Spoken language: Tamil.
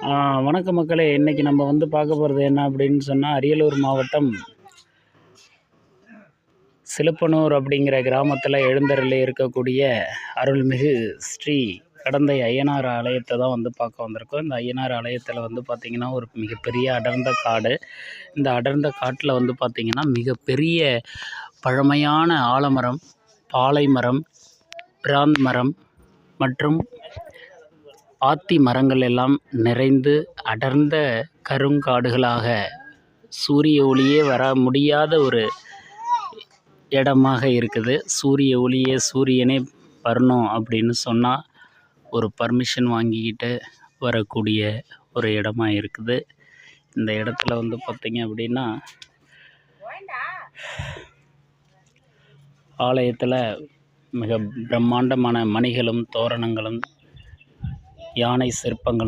வணக்க மக்களே. இன்றைக்கி நம்ம பார்க்க போகிறது என்ன அப்படின்னு சொன்னால், அரியலூர் மாவட்டம் சிலுப்பனூர் அப்படிங்கிற கிராமத்தில் எழுந்தருளி இருக்கக்கூடிய அருள்மிகு ஸ்ரீ கடந்தை ஐயனார் ஆலயத்தை தான் பார்க்க வந்திருக்கோம். இந்த ஐயனார் ஆலயத்தில் பார்த்திங்கன்னா ஒரு மிகப்பெரிய அடர்ந்த காடு. இந்த அடர்ந்த காட்டில் பார்த்திங்கன்னா மிகப்பெரிய பழமையான ஆலமரம், பாலை மரம், பிராந்த் மரம் மற்றும் ஆத்தி மரங்கள் எல்லாம் நிறைந்து அடர்ந்த கருங்காடுகளாக சூரிய ஒளியே வர முடியாத ஒரு இடமாக இருக்குது. சூரிய ஒளியே சூரியனே வரணும் அப்படின்னு சொன்னால் ஒரு பர்மிஷன் வாங்கிக்கிட்டு வரக்கூடிய ஒரு இடமா இருக்குது. இந்த இடத்துல பார்த்திங்க அப்படின்னா ஆலயத்தில் மிக பிரம்மாண்டமான மணிகளும் தோரணங்களும் யானை சிற்பங்களும்